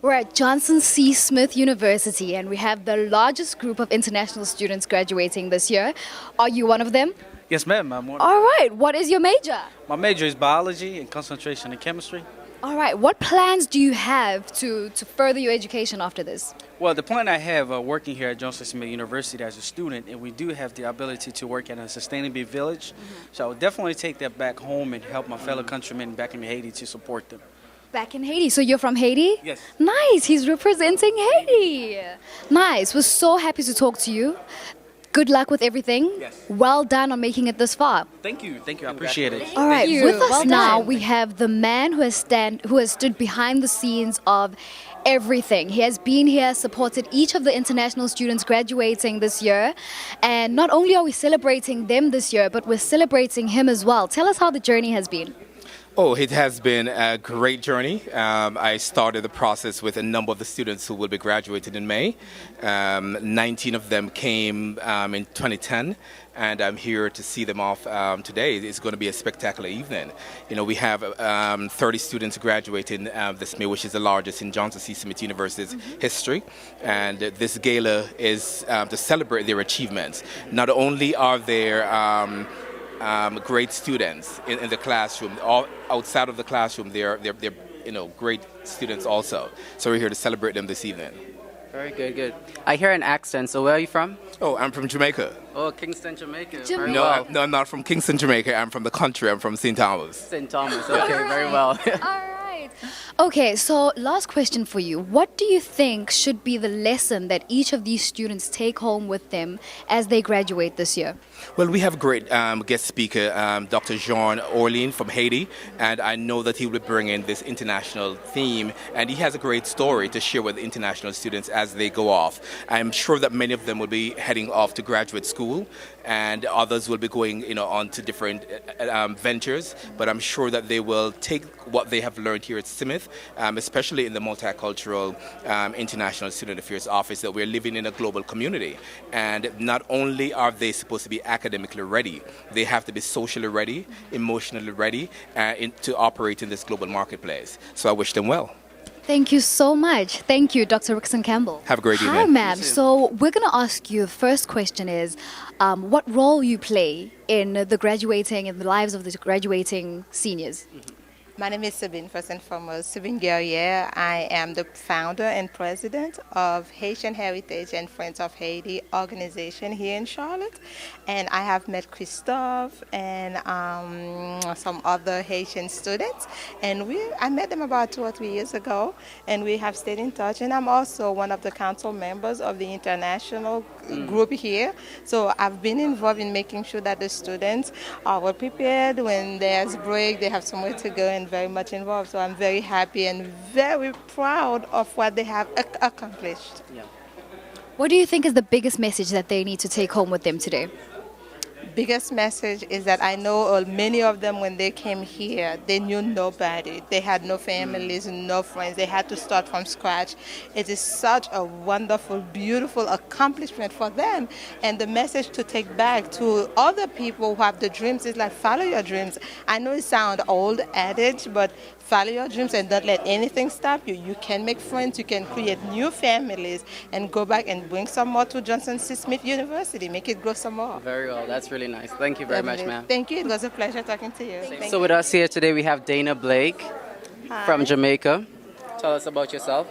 We're at Johnson C. Smith University and we have the largest group of international students graduating this year. Are you one of them? Yes, ma'am. I'm one. All right, what is your major? My major is biology and concentration in chemistry. All right, what plans do you have to further your education after this? Well, the plan I have working here at Johnson Smith University as a student, and we do have the ability to work at a sustainable village. So I would definitely take that back home and help my fellow countrymen back in Haiti to support them. Back in Haiti. So you're from Haiti? Yes. Nice. He's representing Haiti. Nice. We're so happy to talk to you. Good luck with everything. Yes. Well done on making it this far. Thank you. Thank you. I appreciate it. All right. you. With us Well now, done. we have the man who has stood behind the scenes of everything. He has been here, supported each of the international students graduating this year. And not only are we celebrating them this year, but we're celebrating him as well. Tell us how the journey has been. Oh, it has been a great journey. I started the process with a number of the students who will be graduating in May. 19 of them came in 2010, and I'm here to see them off today. It's going to be a spectacular evening. You know, we have 30 students graduating this May, which is the largest in Johnson C. Smith University's history. And this gala is to celebrate their achievements. Not only are there great students in the classroom. All outside of the classroom, they're great students also. So we're here to celebrate them this evening. Very good, good. I hear an accent, so where are you from? Oh, I'm from Jamaica. Oh, Kingston, Jamaica. Jamaica. Very No, well. no, I'm not from Kingston, Jamaica. I'm from the country. I'm from St. Thomas. St. Thomas, okay, very well. All right. Okay, so last question for you. What do you think should be the lesson that each of these students take home with them as they graduate this year? Well, we have a great guest speaker, Dr. Jean Orlean from Haiti, and I know that he will bring in this international theme, and he has a great story to share with international students as they go off. I'm sure that many of them will be heading off to graduate school, and others will be going, on to different ventures, but I'm sure that they will take what they have learned here at Smith, especially in the Multicultural International Student Affairs Office, that we're living in a global community. And not only are they supposed to be academically ready, they have to be socially ready, emotionally ready to operate in this global marketplace. So I wish them well. Thank you so much. Thank you, Dr. Rickson Campbell. Have a great Hi, evening. ma'am. So we're going to ask you, the first question is, what role you play in the lives of the graduating seniors? My name is Sabine, first and foremost. Sabine Guerrier. I am the founder and president of Haitian Heritage and Friends of Haiti organization here in Charlotte. And I have met Christophe and some other Haitian students. And I met them about 2 or 3 years ago, and we have stayed in touch. And I'm also one of the council members of the international group here. So I've been involved in making sure that the students are well prepared. When there's break, they have somewhere to go, and very much involved. So I'm very happy and very proud of what they have accomplished. Yeah. What do you think is the biggest message that they need to take home with them today? Biggest message is that I know many of them, when they came here, they knew nobody. They had no families, no friends. They had to start from scratch. It is such a wonderful, beautiful accomplishment for them. And the message to take back to other people who have the dreams is like, follow your dreams. I know it sounds old adage, but follow your dreams and don't let anything stop you. You can make friends, you can create new families, and go back and bring some more to Johnson C. Smith University. Make it grow some more. Very well, that's really nice. Thank you very much, ma'am. Thank you. It was a pleasure talking to you. Thank So you. with us here today, we have Dana Blake from Jamaica. Tell us about yourself.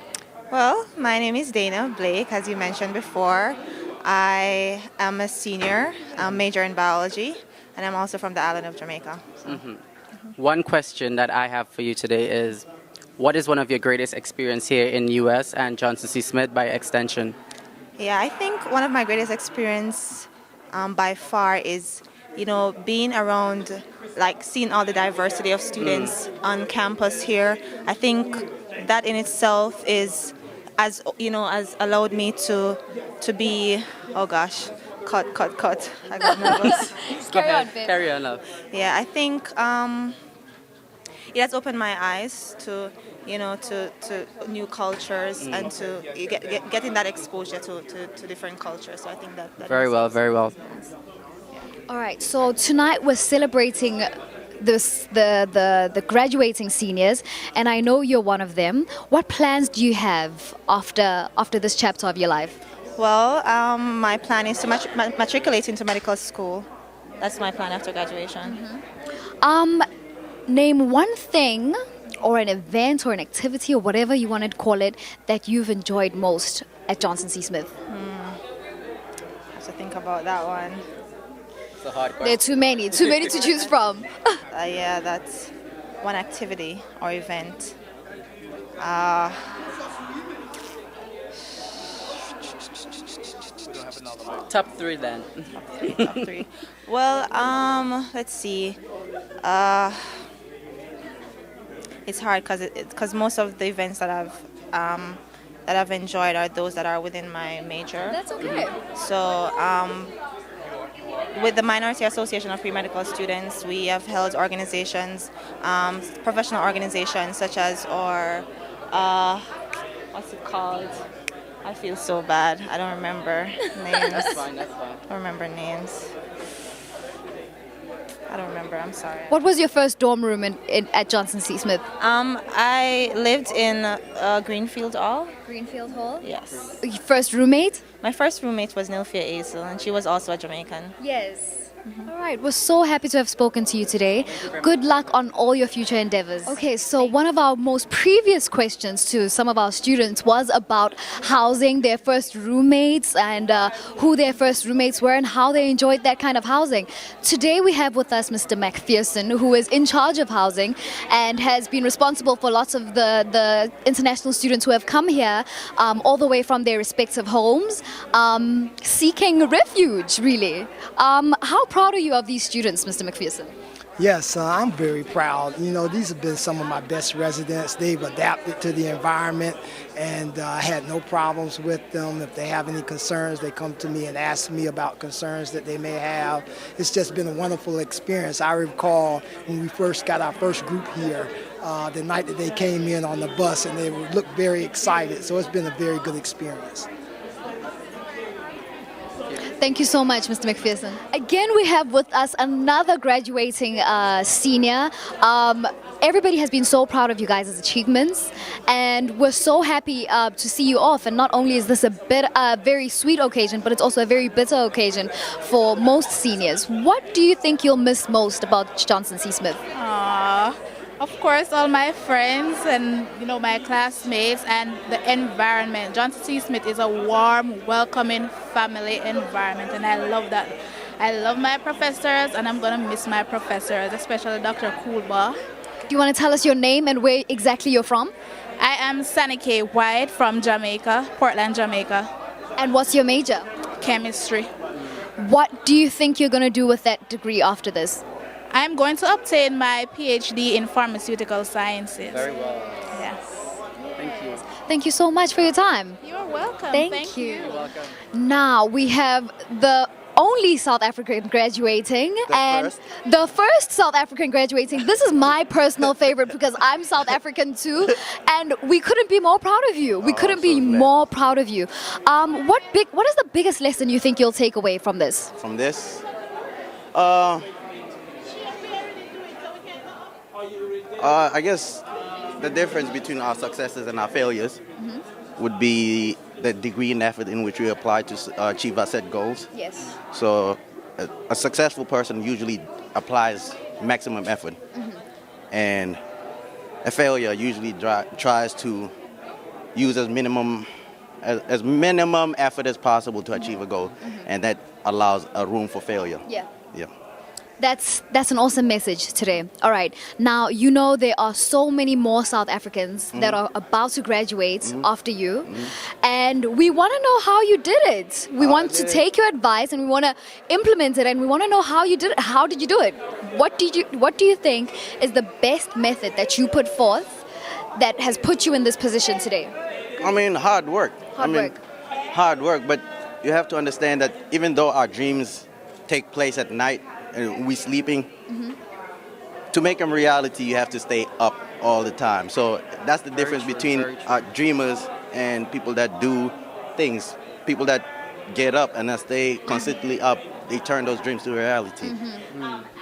Well, my name is Dana Blake, as you mentioned before. I am a senior, major in biology, and I'm also from the island of Jamaica. So. One question that I have for you today is, what is one of your greatest experience here in U.S. and Johnson C. Smith by extension? Yeah, I think one of my greatest experience by far is, being around, like seeing all the diversity of students on campus here. I think that in itself is, has allowed me to be, oh gosh, cut. I got nervous. Carry on, love. Yeah, I think it has opened my eyes to, to new cultures and to getting that exposure to different cultures. So I think that Very well, very well. All right, so tonight we're celebrating the graduating seniors, and I know you're one of them. What plans do you have after this chapter of your life? Well, my plan is to matriculate into medical school. That's my plan after graduation. Name one thing or an event or an activity or whatever you want to call it that you've enjoyed most at Johnson C. Smith. I have to think about that one. It's a hard There are question. too many to choose from. Yeah, that's one activity or event. Top 3 then. Top three. Well, let's see. It's hard because most of the events that I've enjoyed are those that are within my major. That's okay. So, with the Minority Association of Pre-Medical Students, we have held organizations, professional organizations such as what's it called? I feel so bad. I don't remember names. That's fine, that's fine. I don't remember names. I don't remember. I'm sorry. What was your first dorm room at Johnson C. Smith? I lived in Greenfield Hall. Greenfield Hall. Yes. Your first roommate? My first roommate was Nilfia Azel, and she was also a Jamaican. Yes. All right, we're so happy to have spoken to you today. Good luck on all your future endeavors. Okay, so one of our most previous questions to some of our students was about housing, their first roommates, and who their first roommates were and how they enjoyed that kind of housing. Today we have with us Mr. McPherson, who is in charge of housing and has been responsible for lots of the international students who have come here all the way from their respective homes, seeking refuge, really. How proud are you of these students, Mr. McPherson? Yes, I'm very proud. You know, these have been some of my best residents. They've adapted to the environment, and I had no problems with them. If they have any concerns, they come to me and ask me about concerns that they may have. It's just been a wonderful experience. I recall when we first got our first group here, the night that they came in on the bus, and they looked very excited. So it's been a very good experience. Thank you so much, Mr. McPherson. Again, we have with us another graduating senior. Everybody has been so proud of you guys' achievements, and we're so happy to see you off. And not only is this a very sweet occasion, but it's also a very bitter occasion for most seniors. What do you think you'll miss most about Johnson C. Smith? Of course, all my friends and my classmates and the environment. Johnson C. Smith is a warm, welcoming family environment, and I love that. I love my professors, and I'm gonna miss my professors, especially Dr. Coolbaugh. Do you want to tell us your name and where exactly you're from? I am Sunny K. White from Jamaica, Portland, Jamaica. And what's your major? Chemistry. What do you think you're going to do with that degree after this? I'm going to obtain my PhD in pharmaceutical sciences. Very well. Yes. Thank you. Thank you so much for your time. You're welcome. Thank you. You're welcome. Now we have the only South African graduating the first South African graduating. This is my personal favorite because I'm South African too, and we couldn't be more proud of you. We couldn't be more proud of you. What is the biggest lesson you think you'll take away from this? From this? I guess the difference between our successes and our failures would be the degree and effort in which we apply to achieve our set goals. Yes. So a successful person usually applies maximum effort, and a failure usually tries to use as minimum effort as possible to achieve a goal, and that allows a room for failure. Yeah. Yeah. That's an awesome message today. All right. Now, you know there are so many more South Africans that are about to graduate after you. And we want to know how you did it. We want to take your advice and we want to implement it, and we want to know how you did it. How did you do it? What do you think is the best method that you put forth that has put you in this position today? I mean, hard work. Hard work, but you have to understand that even though our dreams take place at night, and we sleeping, to make them reality, you have to stay up all the time. So that's the difference between dreamers and people that do things, people that get up and as they consistently up, they turn those dreams to reality.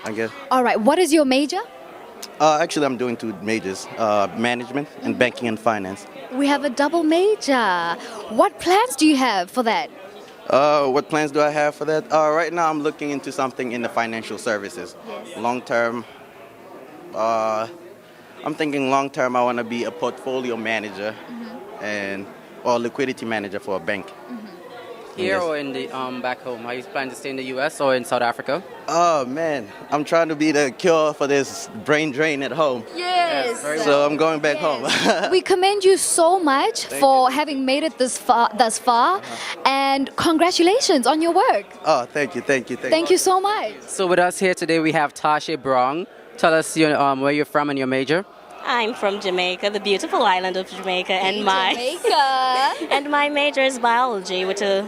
I guess. All right, what is your major? Actually, I'm doing 2 majors, management and banking and finance. We have a double major. What plans do you have for that? What plans do I have for that? Right now, I'm looking into something in the financial services. Yes. Long term, I'm thinking long term, I want to be a portfolio manager or liquidity manager for a bank. Here Yes. or in the back home? Are you planning to stay in the U.S. or in South Africa? Oh man, I'm trying to be the cure for this brain drain at home. Yes. So I'm going back home. We commend you so much for having made it thus far, and congratulations on your work. Oh, thank you. Thank you so much. So with us here today, we have Tasha Brown. Tell us where you're from and your major. I'm from Jamaica, the beautiful island of Jamaica, and Jamaica. and my major is biology with a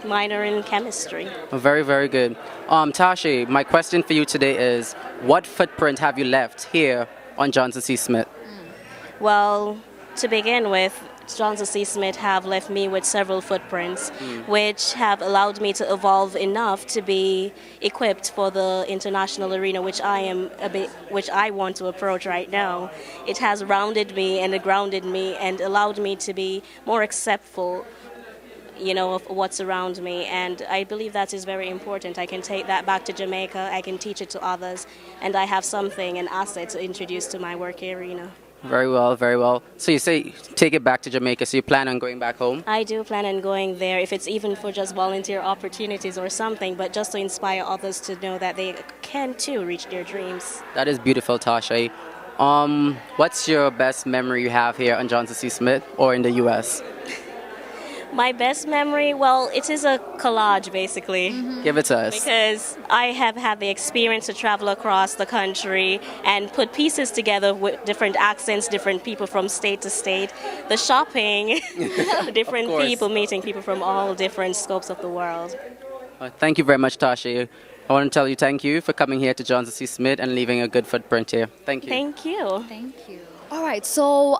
minor in chemistry. Very, very good. Tasha, my question for you today is, what footprint have you left here on Johnson C. Smith? Well, to begin with, Johnson C. Smith have left me with several footprints, which have allowed me to evolve enough to be equipped for the international arena, which I want to approach right now. It has rounded me and grounded me and allowed me to be more acceptful, of what's around me, and I believe that is very important. I can take that back to Jamaica, I can teach it to others, and I have something, an asset to introduce to my work arena. Very well, very well. So you say take it back to Jamaica, so you plan on going back home? I do plan on going there, if it's even for just volunteer opportunities or something, but just to inspire others to know that they can too reach their dreams. That is beautiful, Tasha. What's your best memory you have here on Johnson C. Smith or in the U.S.? My best memory, well, it is a collage basically. Give it to us. Because I have had the experience to travel across the country and put pieces together with different accents, different people from state to state, the shopping, different people, meeting people from all different scopes of the world. Thank you very much, Tasha. I want to tell you thank you for coming here to Johnson C. Smith and leaving a good footprint here. Thank you. Thank you. Thank you. All right, so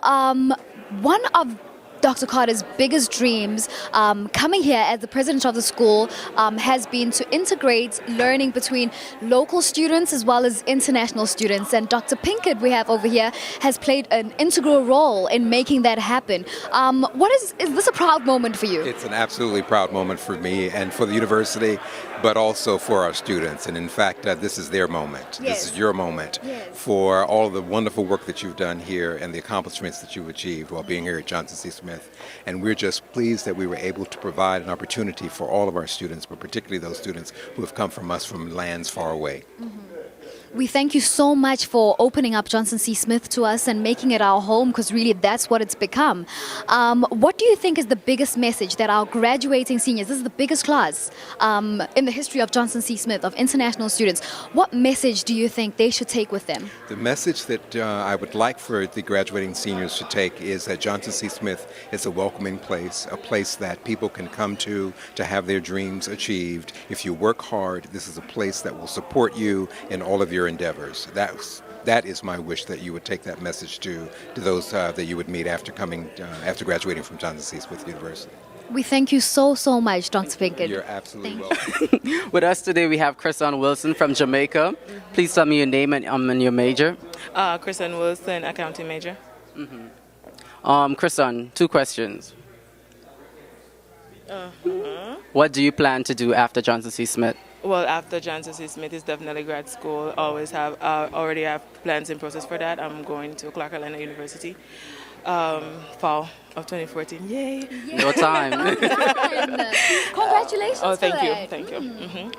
one of Dr. Carter's biggest dreams coming here as the president of the school has been to integrate learning between local students as well as international students. And Dr. Pinkett, we have over here, has played an integral role in making that happen. Is this a proud moment for you? It's an absolutely proud moment for me and for the university, but also for our students. And in fact, this is their moment. Yes. This is your moment for all of the wonderful work that you've done here and the accomplishments that you've achieved while being here at Johnson C. Smith. And we're just pleased that we were able to provide an opportunity for all of our students, but particularly those students who have come from us from lands far away. We thank you so much for opening up Johnson C. Smith to us and making it our home, because really that's what it's become. What do you think is the biggest message that our graduating seniors, this is the biggest class in the history of Johnson C. Smith, of international students, what message do you think they should take with them? The message that I would like for the graduating seniors to take is that Johnson C. Smith is a welcoming place, a place that people can come to have their dreams achieved. If you work hard, this is a place that will support you in all of your endeavors. That is my wish, that you would take that message to those that you would meet after graduating from Johnson C. Smith University. We thank you so much, Dr. Pinkett. You're absolutely welcome. With us today, we have Chrison Wilson from Jamaica. Please tell me your name and your major. Chrison Wilson, accounting major. Chrison, 2 questions. What do you plan to do after Johnson C. Smith? Well, after Johnson C. Smith is definitely grad school. Already have plans in process for that. I'm going to Clark Atlanta University, fall of 2014. Yay! No time. Congratulations. Oh, thank for you. that. Thank you.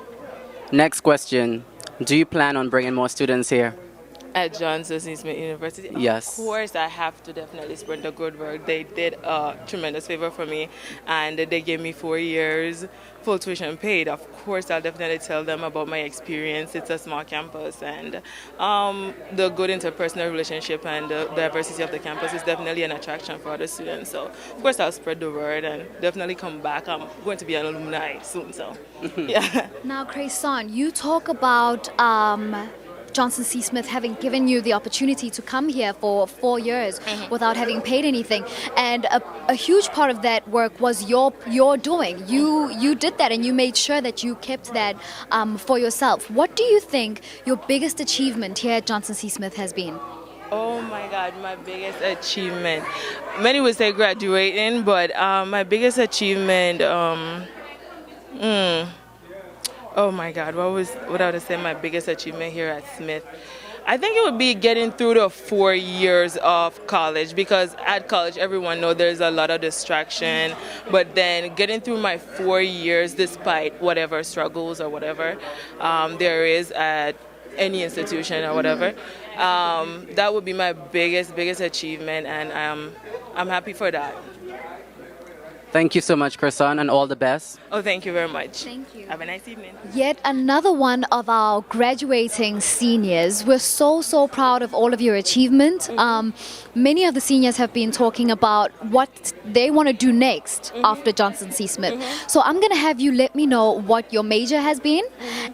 Next question. Do you plan on bringing more students here? At Johnson C. Smith University? Yes. Of course, I have to definitely spread the good word. They did a tremendous favor for me, and they gave me 4 years, full tuition paid. Of course, I'll definitely tell them about my experience. It's a small campus, and the good interpersonal relationship and the diversity of the campus is definitely an attraction for other students. So, of course, I'll spread the word and definitely come back. I'm going to be an alumni soon, so yeah. Now, Chrison, you talk about Johnson C. Smith having given you the opportunity to come here for 4 years without having paid anything. And a huge part of that work was your doing. You did that, and you made sure that you kept that for yourself. What do you think your biggest achievement here at Johnson C. Smith has been? Oh my God, my biggest achievement. Many would say graduating, but my biggest achievement, oh my God, what I would say my biggest achievement here at Smith? I think it would be getting through the 4 years of college, because at college everyone knows there's a lot of distraction, but then getting through my 4 years despite whatever struggles or whatever there is at any institution or whatever, that would be my biggest achievement, and I'm happy for that. Thank you so much, Croissant, and all the best. Oh, thank you very much. Thank you. Have a nice evening. Yet another one of our graduating seniors. We're so proud of all of your achievement. Many of the seniors have been talking about what they want to do next after Johnson C. Smith. So I'm going to have you let me know what your major has been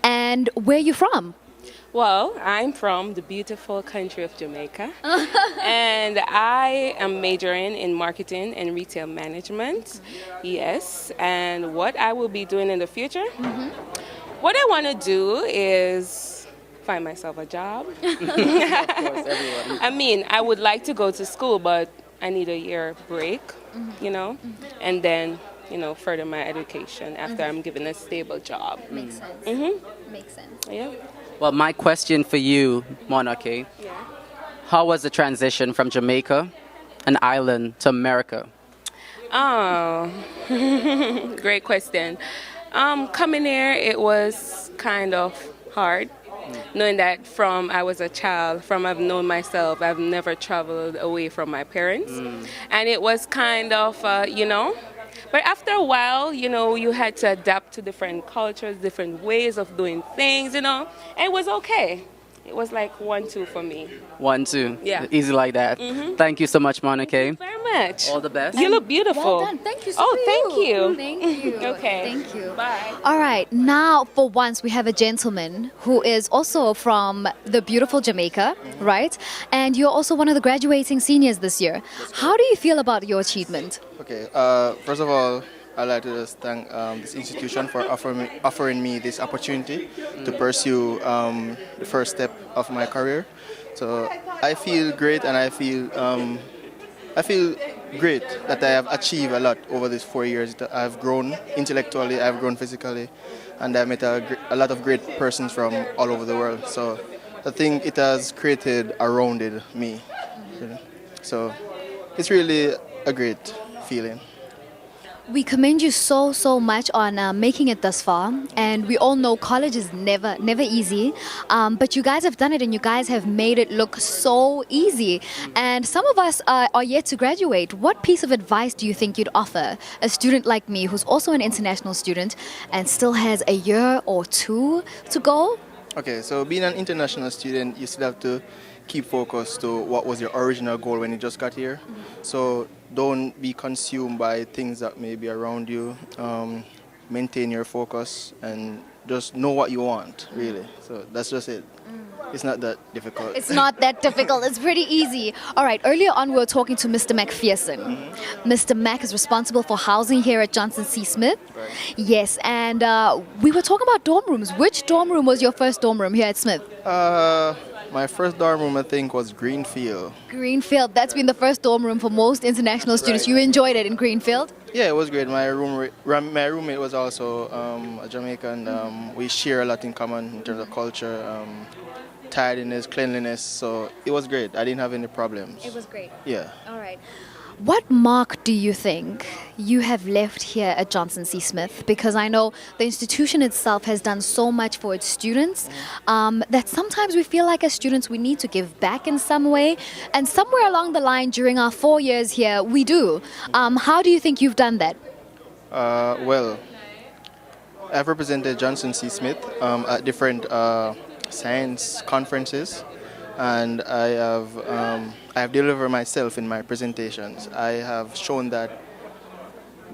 and where you're from. Well, I'm from the beautiful country of Jamaica, and I am majoring in marketing and retail management. Yes, and what I will be doing in the future? What I want to do is find myself a job. Of course, everyone. I mean, I would like to go to school, but I need a year break, you know, and then, you know, further my education after I'm given a stable job. Makes sense. Makes sense. Yeah. Well, my question for you, Monarchy, how was the transition from Jamaica, an island, to America? Oh, great question. Coming here, it was kind of hard, knowing that from I was a child, from I've known myself, I've never traveled away from my parents. And it was kind of, you know, but after a while, you know, you had to adapt to different cultures, different ways of doing things, you know, and it was okay. It was like 1-2 for me. 1-2. Yeah. Easy like that. Thank you so much, Monica. Thank you very much. All the best. You look beautiful. Well done. Thank you so much. Thank you. Thank you. Okay. Thank you. Bye. All right. Now, for once, we have a gentleman who is also from the beautiful Jamaica, right? And you're also one of the graduating seniors this year. How do you feel about your achievement? Okay. First of all, I'd like to just thank this institution for offering me this opportunity to pursue the first step of my career. So I feel great, and I feel great that I have achieved a lot over these 4 years. I've grown intellectually, I've grown physically, and I've met a lot of great persons from all over the world. So I think it has created around me. So it's really a great feeling. We commend you so much on making it thus far, and we all know college is never easy, but you guys have done it, and you guys have made it look so easy. And some of us are yet to graduate. What piece of advice do you think you'd offer a student like me, who's also an international student and still has a year or two to go? Okay, so being an international student, you still have to keep focused to what was your original goal when you just got here. So don't be consumed by things that may be around you. Maintain your focus and just know what you want, really. So that's just it. It's not that difficult. It's not that difficult. It's pretty easy. All right, earlier on we were talking to Mr. McPherson. Mr. Mac is responsible for housing here at Johnson C. Smith. Right. Yes, and we were talking about dorm rooms. Which dorm room was your first dorm room here at Smith? My first dorm room, I think, was Greenfield. Greenfield. That's been the first dorm room for most international students. Right. You enjoyed it in Greenfield? Yeah, it was great. My roommate was also a Jamaican. We share a lot in common in terms of culture, tidiness, cleanliness. So it was great. I didn't have any problems. It was great. Yeah. All right. What mark do you think you have left here at Johnson C. Smith? Because I know the institution itself has done so much for its students that sometimes we feel like as students we need to give back in some way. And somewhere along the line during our 4 years here, we do. How do you think you've done that? Well, I've represented Johnson C. Smith at different science conferences. And I have delivered myself in my presentations. I have shown that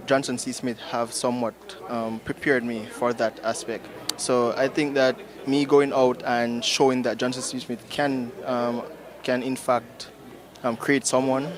Johnson C. Smith have somewhat prepared me for that aspect. So I think that me going out and showing that Johnson C. Smith can in fact create someone,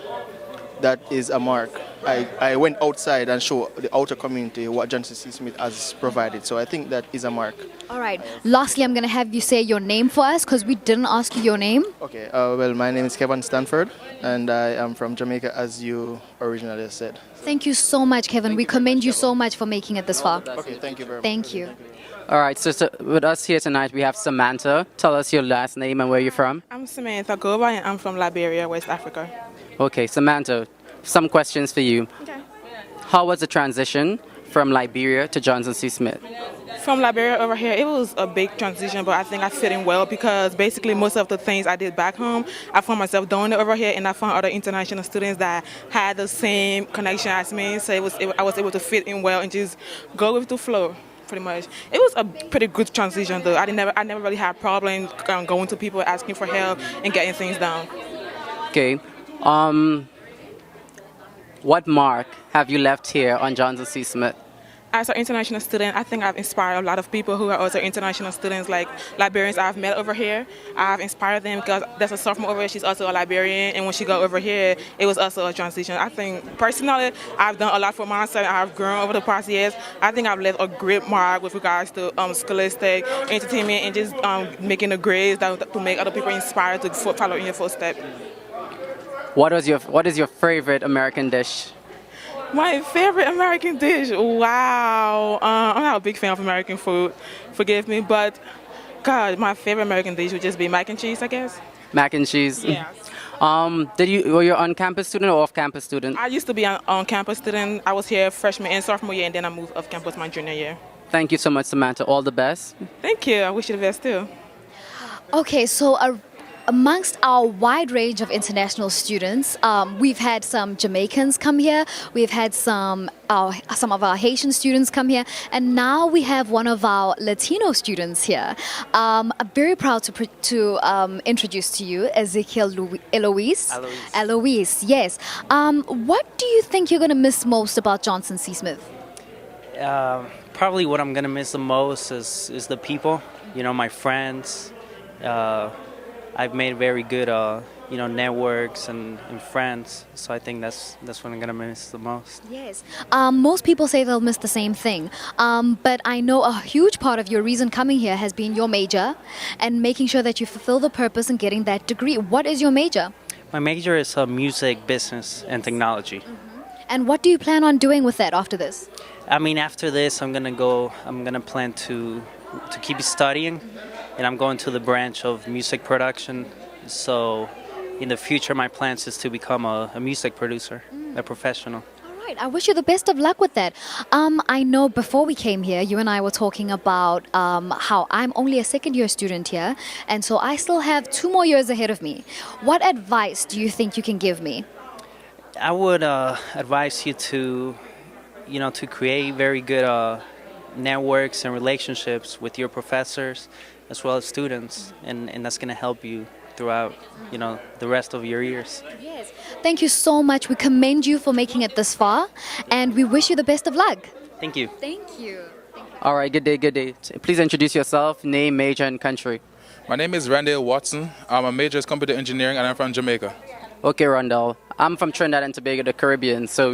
that is a mark. I went outside and showed the outer community what Johnson C. Smith has provided. So I think that is a mark. All right. Lastly, I'm going to have you say your name for us because we didn't ask you your name. Okay. Well, my name is Kevin Stanford, and I am from Jamaica, as you originally said. Thank you so much, Kevin. We commend you so much for making it this far. Okay. Thank you very much. Thank you. All right, so with us here tonight, we have Samantha. Tell us your last name and where you're from. I'm Samantha Goba, and I'm from Liberia, West Africa. Okay, Samantha, some questions for you. Okay. How was the transition from Liberia to Johnson C. Smith? From Liberia over here, it was a big transition, but I think I fit in well because basically most of the things I did back home, I found myself doing it over here, and I found other international students that had the same connection as me, so I was able to fit in well and just go with the flow. Pretty much. It was a pretty good transition though. I never really had problems going to people asking for help and getting things done. Okay. What mark have you left here on Johnson C. Smith? As an international student, I think I've inspired a lot of people who are also international students, like Liberians I've met over here. I've inspired them because there's a sophomore over here, she's also a Liberian, and when she got over here, it was also a transition. I think, personally, I've done a lot for myself. I've grown over the past years. I think I've left a great mark with regards to scholastic, entertainment, and just making the grades to make other people inspired to follow in your footsteps. What is your favorite American dish? My favorite American dish? Wow. I'm not a big fan of American food, forgive me, but God, my favorite American dish would just be mac and cheese, I guess. Mac and cheese? Yeah. Were you an on-campus student or off-campus student? I used to be an on-campus student. I was here freshman and sophomore year, and then I moved off campus my junior year. Thank you so much, Samantha. All the best. Thank you. I wish you the best too. Okay, so amongst our wide range of international students, we've had some Jamaicans come here, we've had some of our Haitian students come here, and now we have one of our Latino students here. I'm very proud to introduce to you Ezekiel Eloise. Eloise, yes. What do you think you're going to miss most about Johnson C. Smith? Probably what I'm going to miss the most is the people, my friends. I've made very good, networks and friends. So I think that's what I'm gonna miss the most. Yes. Most people say they'll miss the same thing. But I know a huge part of your reason coming here has been your major and making sure that you fulfill the purpose in getting that degree. What is your major? My major is music, business, and technology. Mm-hmm. And what do you plan on doing with that after this? I mean, after this, I'm gonna plan to keep studying. And I'm going to the branch of music production. So in the future, my plans is to become a music producer, a professional. All right. I wish you the best of luck with that. I know before we came here, you and I were talking about how I'm only a second-year student here. And so I still have 2 more years ahead of me. What advice do you think you can give me? I would advise you to create very good networks and relationships with your professors as well as students, and that's going to help you throughout, the rest of your years. Yes. Thank you so much. We commend you for making it this far, and we wish you the best of luck. Thank you. Thank you. All right, good day. Please introduce yourself, name, major, and country. My name is Randall Watson. My major is computer engineering, and I'm from Jamaica. Okay, Randall. I'm from Trinidad and Tobago, the Caribbean, so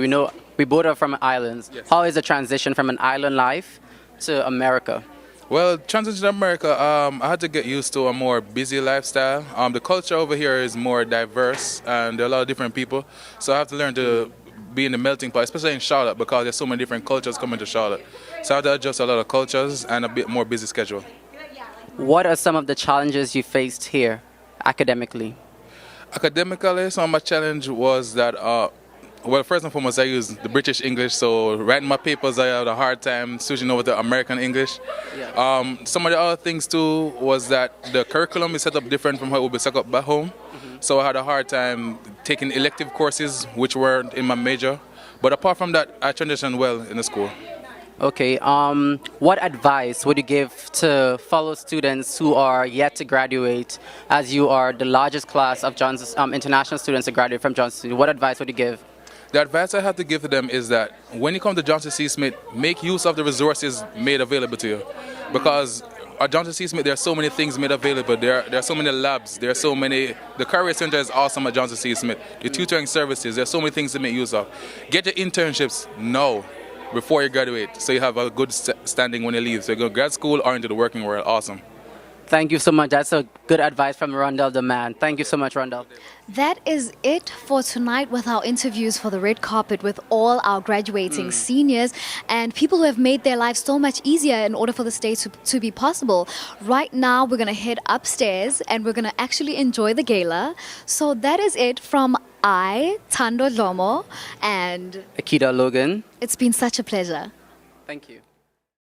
we both are from islands. Yes. How is the transition from an island life to America? Well, transition to America, I had to get used to a more busy lifestyle. The culture over here is more diverse, and there are a lot of different people. So I have to learn to be in the melting pot, especially in Charlotte, because there's so many different cultures coming to Charlotte. So I have to adjust a lot of cultures and a bit more busy schedule. What are some of the challenges you faced here, academically? Academically, some of my challenge was that well, first and foremost, I use the British English, so writing my papers, I had a hard time switching over to American English. Yeah. Some of the other things, too, was that the curriculum is set up different from how it would be set up back home. Mm-hmm. So I had a hard time taking elective courses, which weren't in my major. But apart from that, I transitioned well in the school. Okay. What advice would you give to fellow students who are yet to graduate, as you are the largest class of Johnson's international students to graduate from Johnson? What advice would you give? The advice I have to give to them is that when you come to Johnson C. Smith, make use of the resources made available to you. Because at Johnson C. Smith, there are so many things made available. There are so many labs. There are so many. The Career Center is awesome at Johnson C. Smith. The tutoring services, there are so many things to make use of. Get your internships now before you graduate so you have a good standing when you leave. So you go to grad school or into the working world. Awesome. Thank you so much. That's a good advice from Rondell the man. Thank you so much, Rondell. That is it for tonight with our interviews for the red carpet with all our graduating seniors and people who have made their lives so much easier in order for this day to be possible. Right now, we're going to head upstairs and we're going to actually enjoy the gala. So that is it from I, Tando Lomo, and Akita Logan. It's been such a pleasure. Thank you.